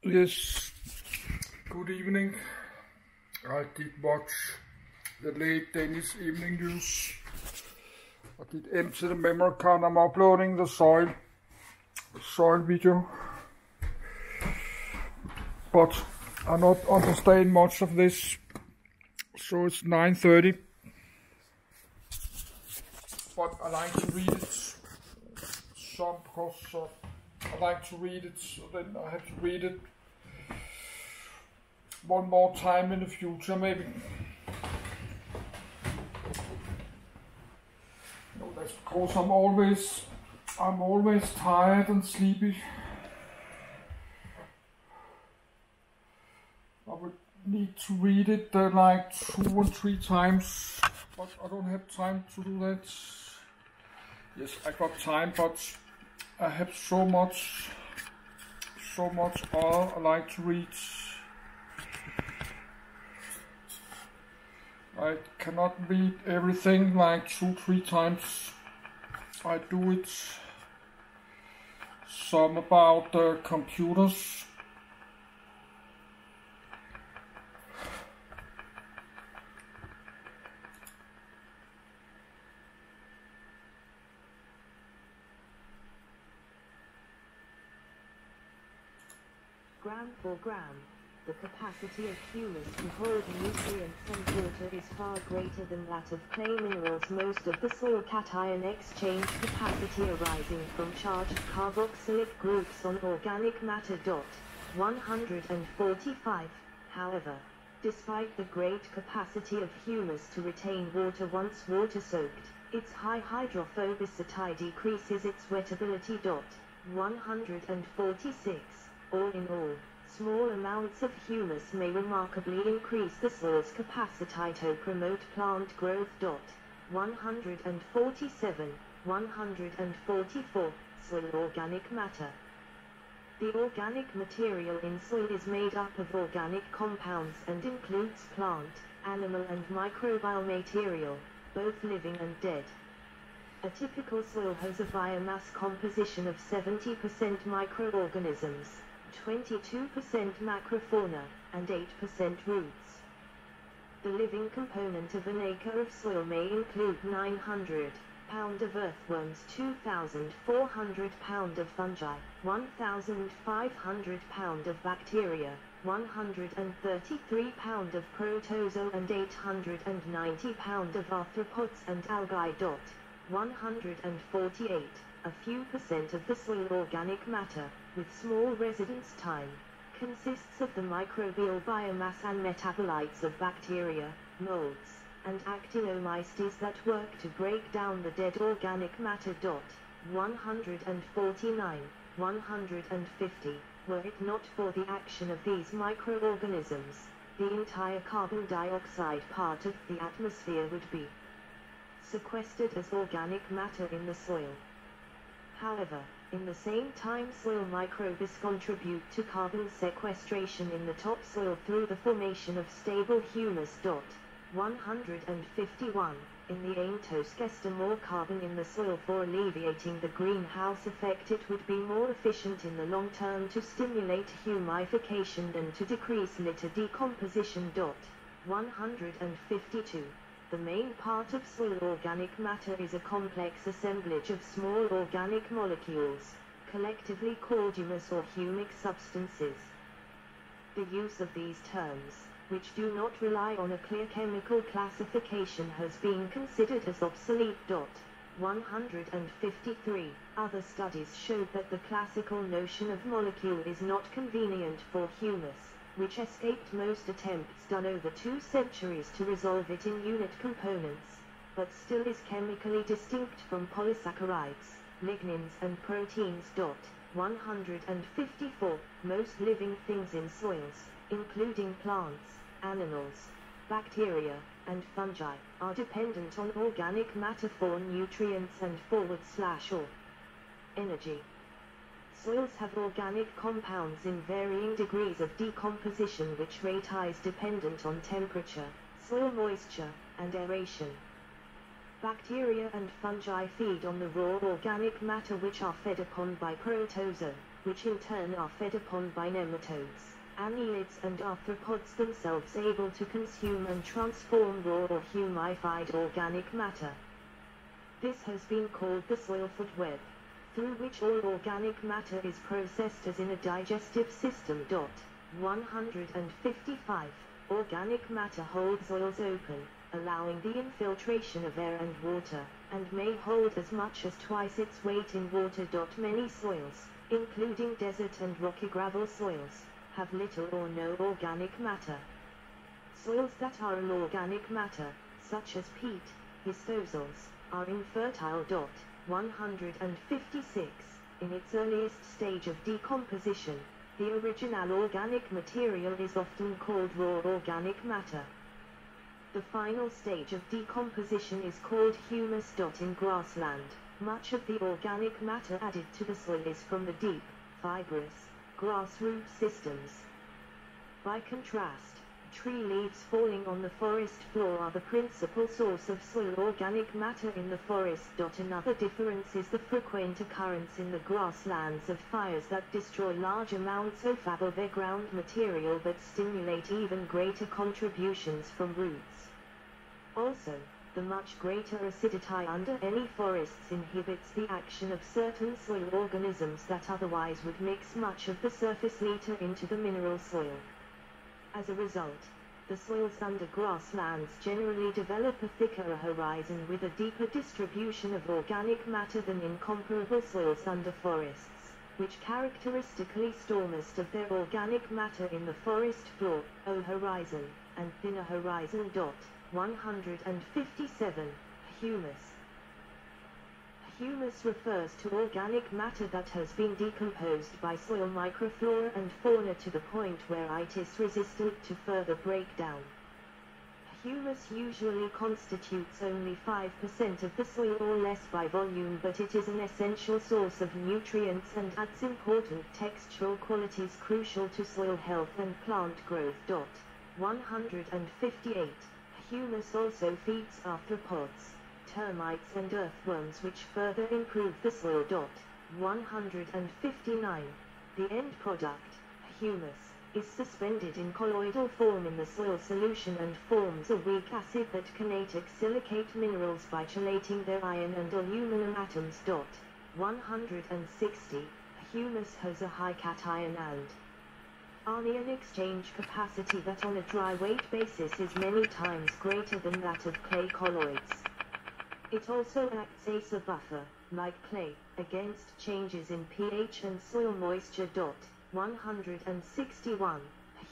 Yes, good evening. I did watch the late Danish evening news. I did empty the memory card. I'm uploading the soil video. But I not understand much of this. So it's 9:30. But I like to read it. Because I like to read it, so then I have to read it one more time in the future, maybe. No, that's because I'm always tired and sleepy. I would need to read it like 2 and 3 times, but I don't have time to do that. Yes, I got time, but I have so much other I like to read. I cannot read everything like 2-3 times. I do it some about computers. Gram for gram, the capacity of humus to hold nutrients and water is far greater than that of clay minerals. Most of the soil cation exchange capacity arising from charged carboxylic groups on organic matter. 145. However, despite the great capacity of humus to retain water once water-soaked, its high hydrophobicity decreases its wettability. 146. All in all, small amounts of humus may remarkably increase the soil's capacity to promote plant growth. 147, 144. Soil organic matter. The organic material in soil is made up of organic compounds and includes plant, animal and microbial material, both living and dead. A typical soil has a biomass composition of 70% microorganisms, 22% macrofauna, and 8% roots. The living component of an acre of soil may include 900 pound of earthworms, 2,400 pound of fungi, 1,500 pound of bacteria, 133 pound of protozoa and 890 pound of arthropods and algae. 148. A few percent of the soil organic matter, with small residence time, consists of the microbial biomass and metabolites of bacteria, molds, and actinomycetes that work to break down the dead organic matter. 149, 150. Were it not for the action of these microorganisms, the entire carbon dioxide part of the atmosphere would be sequestered as organic matter in the soil. However, in the same time soil microbes contribute to carbon sequestration in the topsoil through the formation of stable humus. 151. In the aim to sequester more carbon in the soil for alleviating the greenhouse effect, it would be more efficient in the long term to stimulate humification than to decrease litter decomposition. 152. The main part of soil organic matter is a complex assemblage of small organic molecules, collectively called humus or humic substances. The use of these terms, which do not rely on a clear chemical classification, has been considered as obsolete. 153. Other studies showed that the classical notion of molecule is not convenient for humus, which escaped most attempts done over 2 centuries to resolve it in unit components, but still is chemically distinct from polysaccharides, lignins and proteins. 154. Most living things in soils, including plants, animals, bacteria, and fungi, are dependent on organic matter for nutrients and /or energy. Soils have organic compounds in varying degrees of decomposition, which rate is dependent on temperature, soil moisture, and aeration. Bacteria and fungi feed on the raw organic matter, which are fed upon by protozoa, which in turn are fed upon by nematodes, annelids and arthropods themselves able to consume and transform raw or humified organic matter. This has been called the soil food web, through which all organic matter is processed as in a digestive system. 155. Organic matter holds soils open, allowing the infiltration of air and water, and may hold as much as twice its weight in water. Many soils, including desert and rocky gravel soils, have little or no organic matter. Soils that are all organic matter, such as peat, histosols, are infertile. 156. In its earliest stage of decomposition, the original organic material is often called raw organic matter. The final stage of decomposition is called humus. In grassland, much of the organic matter added to the soil is from the deep, fibrous, grass root systems. By contrast, tree leaves falling on the forest floor are the principal source of soil organic matter in the forest. Another difference is the frequent occurrence in the grasslands of fires that destroy large amounts of ground material but stimulate even greater contributions from roots. Also, the much greater acidity under any forests inhibits the action of certain soil organisms that otherwise would mix much of the surface litter into the mineral soil. As a result, the soils under grasslands generally develop a thicker horizon with a deeper distribution of organic matter than in comparable soils under forests, which characteristically store most of their organic matter in the forest floor, horizon, and thinner horizon. 157. Humus. Humus refers to organic matter that has been decomposed by soil microflora and fauna to the point where it is resistant to further breakdown. Humus usually constitutes only 5% of the soil or less by volume, but it is an essential source of nutrients and adds important textural qualities crucial to soil health and plant growth. 158. Humus also feeds arthropods, termites and earthworms, which further improve the soil. 159. The end product, humus, is suspended in colloidal form in the soil solution and forms a weak acid that can silicate minerals by chelating their iron and aluminum atoms. 160. Humus has a high cation and anion exchange capacity that on a dry weight basis is many times greater than that of clay colloids. It also acts as a buffer, like clay, against changes in pH and soil moisture. 161.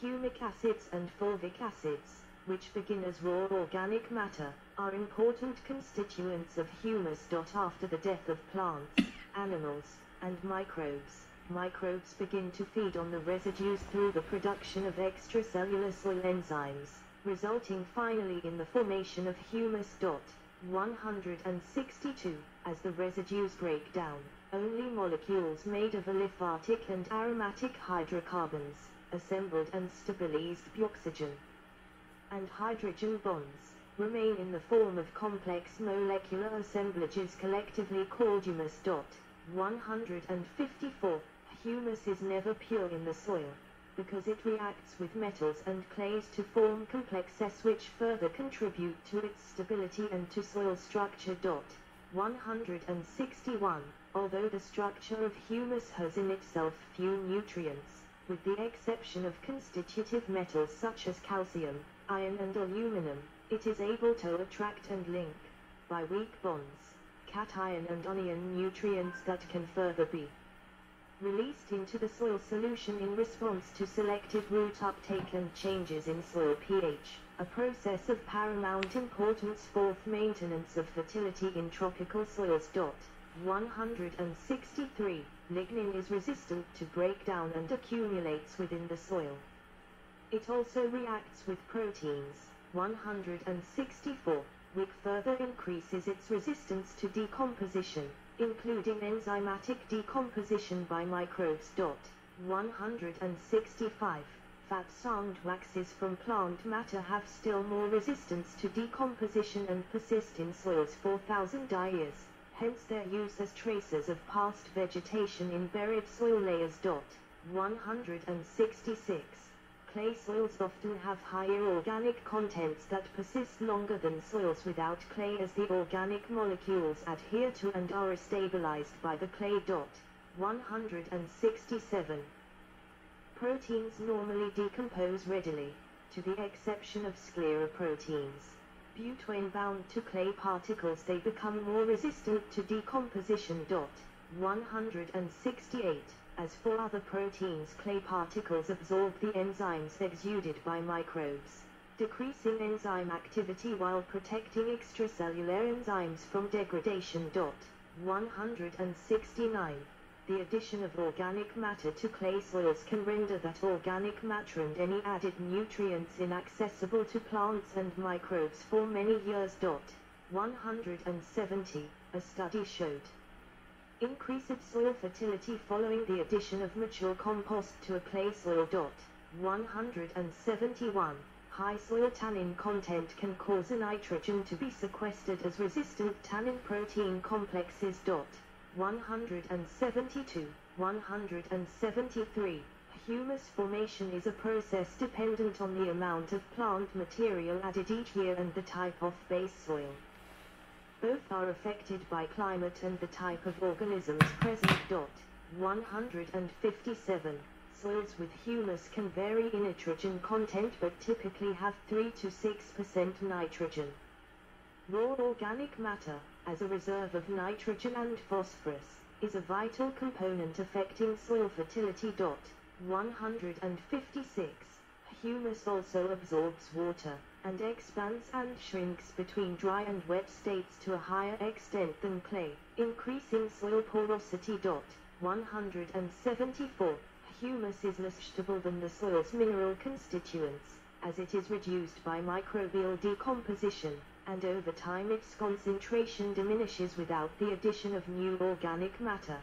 Humic acids and fulvic acids, which begin as raw organic matter, are important constituents of humus. After the death of plants, animals, and microbes begin to feed on the residues through the production of extracellular soil enzymes, resulting finally in the formation of humus. 162. As the residues break down, only molecules made of aliphatic and aromatic hydrocarbons, assembled and stabilized oxygen and hydrogen bonds, remain in the form of complex molecular assemblages collectively called humus. 154. Humus is never pure in the soil, because it reacts with metals and clays to form complexes which further contribute to its stability and to soil structure. 161. Although the structure of humus has in itself few nutrients, with the exception of constitutive metals such as calcium, iron and aluminum, it is able to attract and link, by weak bonds, cation and anion nutrients that can further be released into the soil solution in response to selective root uptake and changes in soil pH, a process of paramount importance for maintenance of fertility in tropical soils. 163. Lignin is resistant to breakdown and accumulates within the soil. It also reacts with proteins. 164. Which further increases its resistance to decomposition, including enzymatic decomposition by microbes. 165. Fat sound waxes from plant matter have still more resistance to decomposition and persist in soils for thousands of years. hence their use as tracers of past vegetation in buried soil layers. 166. Clay soils often have higher organic contents that persist longer than soils without clay, as the organic molecules adhere to and are stabilized by the clay. 167. Proteins normally decompose readily, to the exception of scleroproteins. When bound to clay particles, they become more resistant to decomposition. 168. As for other proteins, clay particles absorb the enzymes exuded by microbes, decreasing enzyme activity while protecting extracellular enzymes from degradation. 169. The addition of organic matter to clay soils can render that organic matter and any added nutrients inaccessible to plants and microbes for many years. 170. A study showed increased soil fertility following the addition of mature compost to a clay soil. 171. High soil tannin content can cause a nitrogen to be sequestered as resistant tannin protein complexes. 172. 173. Humus formation is a process dependent on the amount of plant material added each year and the type of base soil. Both are affected by climate and the type of organisms present. 157. Soils with humus can vary in nitrogen content but typically have 3 to 6% nitrogen. Raw organic matter, as a reserve of nitrogen and phosphorus, is a vital component affecting soil fertility. 156. Humus also absorbs water, and expands and shrinks between dry and wet states to a higher extent than clay, increasing soil porosity. 174. Humus is less stable than the soil's mineral constituents, as it is reduced by microbial decomposition, and over time its concentration diminishes without the addition of new organic matter.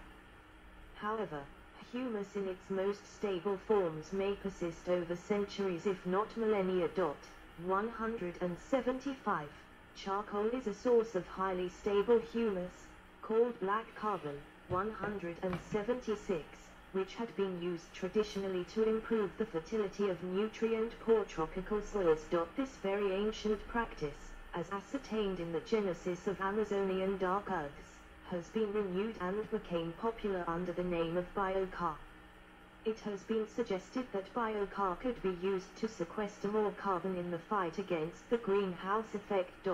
However, humus in its most stable forms may persist over centuries if not millennia. 175. Charcoal is a source of highly stable humus, called black carbon. 176, which had been used traditionally to improve the fertility of nutrient-poor tropical soils. This very ancient practice, as ascertained in the genesis of Amazonian dark earths, has been renewed and became popular under the name of biochar. It has been suggested that biochar could be used to sequester more carbon in the fight against the greenhouse effect.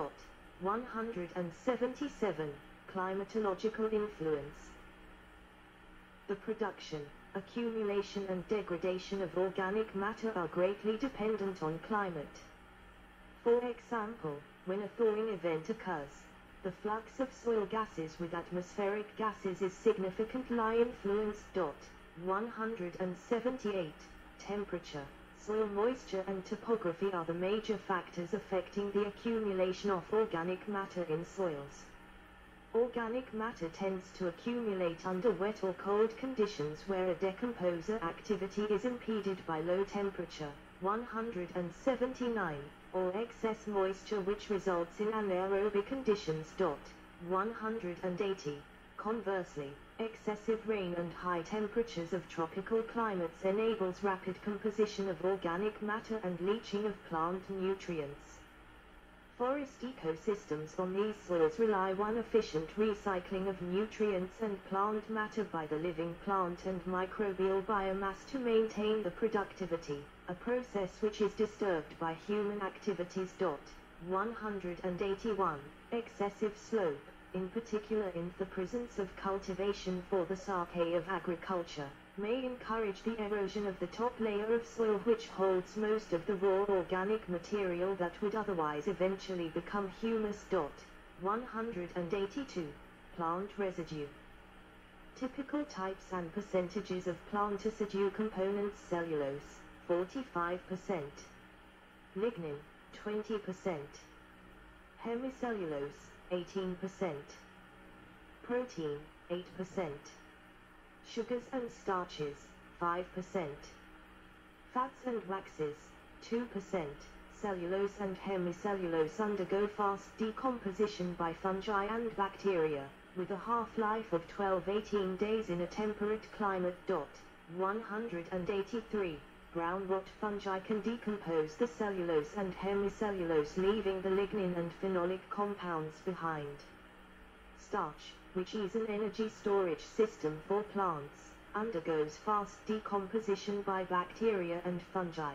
177. Climatological influence. The production, accumulation and degradation of organic matter are greatly dependent on climate. For example, when a thawing event occurs, the flux of soil gases with atmospheric gases is significantly influenced. 178. Temperature, soil moisture and topography are the major factors affecting the accumulation of organic matter in soils. Organic matter tends to accumulate under wet or cold conditions where a decomposer activity is impeded by low temperature. 179. Or excess moisture which results in anaerobic conditions. 180. Conversely, excessive rain and high temperatures of tropical climates enables rapid composition of organic matter and leaching of plant nutrients. Forest ecosystems on these soils rely on efficient recycling of nutrients and plant matter by the living plant and microbial biomass to maintain the productivity, a process which is disturbed by human activities. 181. Excessive slope, in particular in the presence of cultivation for the sake of agriculture, may encourage the erosion of the top layer of soil which holds most of the raw organic material that would otherwise eventually become humus. 182. Plant residue. Typical types and percentages of plant residue components: cellulose, 45%, lignin, 20%, hemicellulose, 18%, protein, 8%, sugars and starches, 5%, fats and waxes, 2%. Cellulose and hemicellulose undergo fast decomposition by fungi and bacteria, with a half-life of 12-18 days in a temperate climate. 183. Brown rot fungi can decompose the cellulose and hemicellulose, leaving the lignin and phenolic compounds behind. Starch, which is an energy storage system for plants, undergoes fast decomposition by bacteria and fungi.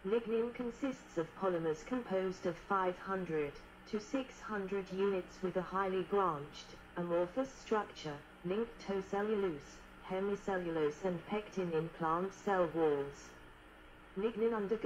Lignin consists of polymers composed of 500 to 600 units with a highly branched, amorphous structure, linked to cellulose, hemicellulose and pectin in plant cell walls. Lignin undergoes